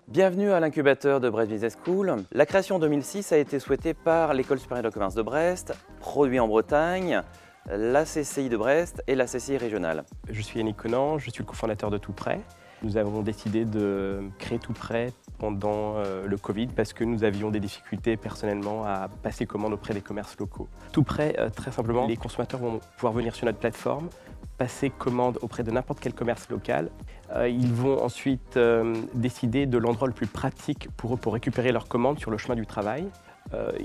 Bienvenue à l'incubateur de Brest Business School. La création en 2006 a été souhaitée par l'École supérieure de commerce de Brest, Produits en Bretagne, la CCI de Brest et la CCI régionale. Je suis Yannick Conan, je suis le cofondateur de Toutprêt. Nous avons décidé de créer Toutprêt pendant le Covid parce que nous avions des difficultés personnellement à passer commande auprès des commerces locaux. Toutprêt, très simplement, les consommateurs vont pouvoir venir sur notre plateforme, passer commande auprès de n'importe quel commerce local. Ils vont ensuite décider de l'endroit le plus pratique pour eux pour récupérer leurs commandes sur le chemin du travail.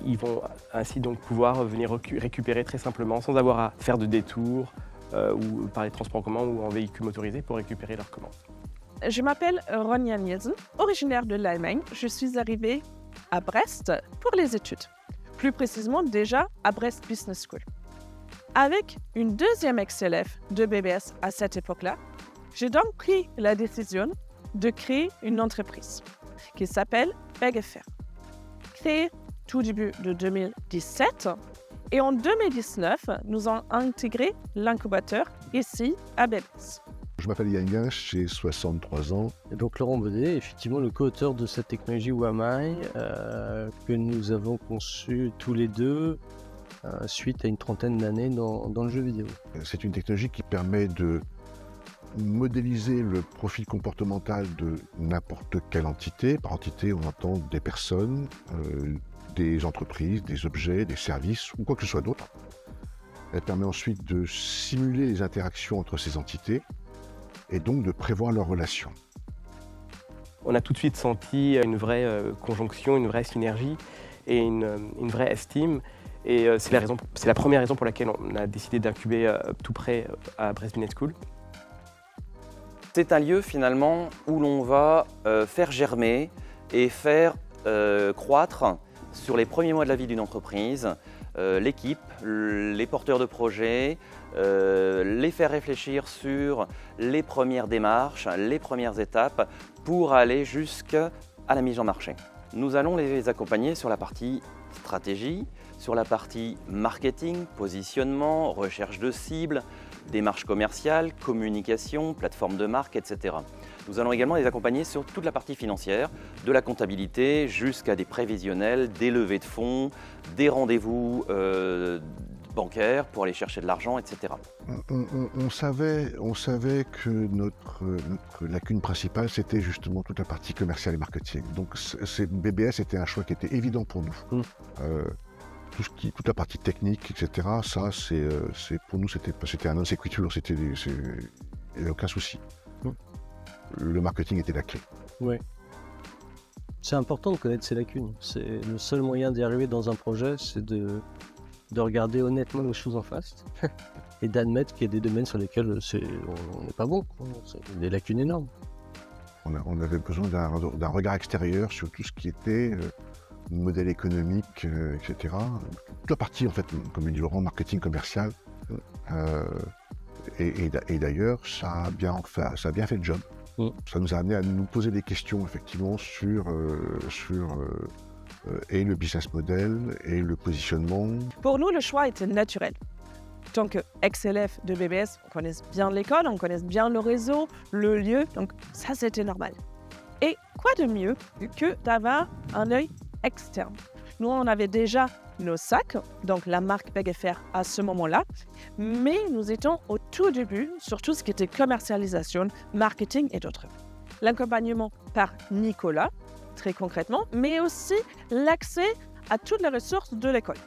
Ils vont ainsi donc pouvoir venir récupérer très simplement sans avoir à faire de détours ou par les transports en commun ou en véhicule motorisé pour récupérer leurs commandes. Je m'appelle Ronja Nielsen, originaire de l'Allemagne. Je suis arrivée à Brest pour les études, plus précisément déjà à Brest Business School. Avec une deuxième ex-élève de BBS à cette époque-là, j'ai donc pris la décision de créer une entreprise qui s'appelle BegFR. Créée tout début de 2017 et en 2019, nous avons intégré l'incubateur ici à BBS. Je m'appelle Yann Guinch, j'ai 63 ans. Et donc Laurent Baudet, effectivement le co-auteur de cette technologie Wamai que nous avons conçue tous les deux suite à une trentaine d'années dans le jeu vidéo. C'est une technologie qui permet de modéliser le profil comportemental de n'importe quelle entité. Par entité, on entend des personnes, des entreprises, des objets, des services ou quoi que ce soit d'autre. Elle permet ensuite de simuler les interactions entre ces entités et donc de prévoir leurs relations. On a tout de suite senti une vraie conjonction, une vraie synergie et une vraie estime. Et c'est la première raison pour laquelle on a décidé d'incuber Toutprêt à Brest Business School. C'est un lieu finalement où l'on va faire germer et faire croître sur les premiers mois de la vie d'une entreprise l'équipe, les porteurs de projets, les faire réfléchir sur les premières démarches, les premières étapes pour aller jusqu'à la mise en marché. Nous allons les accompagner sur la partie stratégie, sur la partie marketing, positionnement, recherche de cibles, démarche commerciale, communication, plateforme de marque, etc. Nous allons également les accompagner sur toute la partie financière, de la comptabilité jusqu'à des prévisionnels, des levées de fonds, des rendez-vous bancaires pour aller chercher de l'argent, etc. On savait que notre lacune principale, c'était justement toute la partie commerciale et marketing. Donc BBS était un choix qui était évident pour nous. Toute la partie technique, etc., ça, pour nous, c'était un non-séquitur, il n'y avait aucun souci. Le marketing était la clé. Oui. C'est important de connaître ses lacunes. C'est le seul moyen d'y arriver dans un projet, c'est de regarder honnêtement les choses en face et d'admettre qu'il y a des domaines sur lesquels on n'est pas bon. C'est des lacunes énormes. On avait besoin d'un regard extérieur sur tout ce qui était modèle économique, etc. Toute la partie, en fait, comme dit Laurent, marketing commercial. Et d'ailleurs, ça a bien fait le job. Ça nous a amené à nous poser des questions, effectivement, sur et le business model et le positionnement. Pour nous, le choix était naturel. En tant qu'ex-élève de BBS, on connaît bien l'école, on connaît bien le réseau, le lieu, donc ça c'était normal. Et quoi de mieux que d'avoir un œil externe. Nous, on avait déjà nos sacs, donc la marque BegFR à ce moment-là, mais nous étions au tout début sur tout ce qui était commercialisation, marketing et d'autres. L'accompagnement par Nicolas, très concrètement, mais aussi l'accès à toutes les ressources de l'école.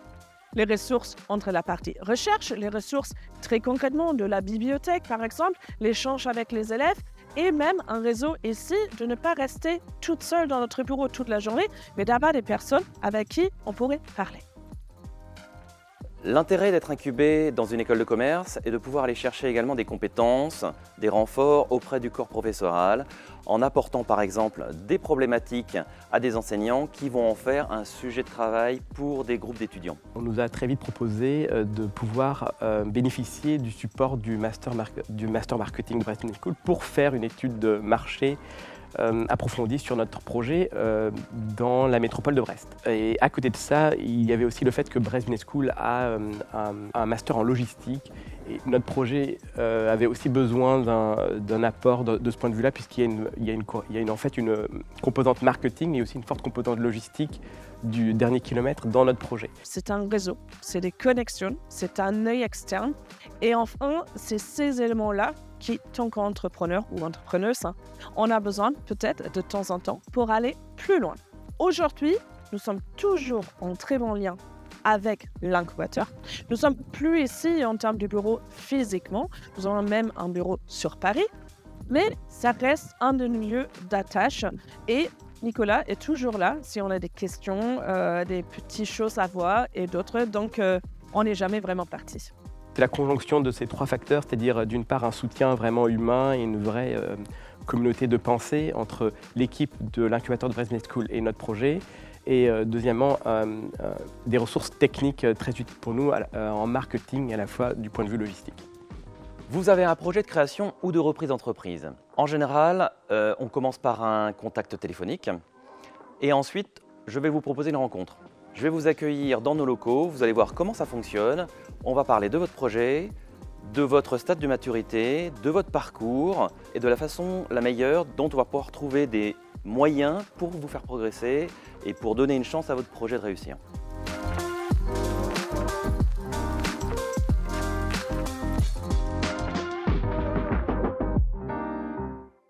Les ressources entre la partie recherche, les ressources très concrètement de la bibliothèque par exemple, l'échange avec les élèves et même un réseau ici de ne pas rester toute seule dans notre bureau toute la journée, mais d'avoir des personnes avec qui on pourrait parler. L'intérêt d'être incubé dans une école de commerce est de pouvoir aller chercher également des compétences, des renforts auprès du corps professoral, en apportant par exemple des problématiques à des enseignants qui vont en faire un sujet de travail pour des groupes d'étudiants. On nous a très vite proposé de pouvoir bénéficier du support du master marketing de Brest Business School pour faire une étude de marché approfondie sur notre projet dans la métropole de Brest. Et à côté de ça, il y avait aussi le fait que Brest Business School a un master en logistique. Et notre projet avait aussi besoin d'un apport de ce point de vue-là, puisqu'il y a en fait une composante marketing et aussi une forte composante logistique du dernier kilomètre dans notre projet. C'est un réseau, c'est des connexions, c'est un œil externe. Et enfin, c'est ces éléments-là qui, tant qu'entrepreneur ou entrepreneuse, on a besoin peut-être de temps en temps pour aller plus loin. Aujourd'hui, nous sommes toujours en très bon lien avec l'incubateur. Nous sommes plus ici en termes de bureau physiquement. Nous avons même un bureau sur Paris. Mais ça reste un de nos lieux d'attache. Et Nicolas est toujours là si on a des questions, des petites choses à voir et d'autres. Donc, on n'est jamais vraiment parti. C'est la conjonction de ces 3 facteurs, c'est-à-dire d'une part un soutien vraiment humain et une vraie communauté de pensée entre l'équipe de l'incubateur de Brest Business School et notre projet. Et deuxièmement, des ressources techniques très utiles pour nous en marketing et à la fois du point de vue logistique. Vous avez un projet de création ou de reprise d'entreprise. En général, on commence par un contact téléphonique et ensuite, je vais vous proposer une rencontre. Je vais vous accueillir dans nos locaux, vous allez voir comment ça fonctionne. On va parler de votre projet, de votre stade de maturité, de votre parcours et de la façon la meilleure dont on va pouvoir trouver des moyens pour vous faire progresser et pour donner une chance à votre projet de réussir.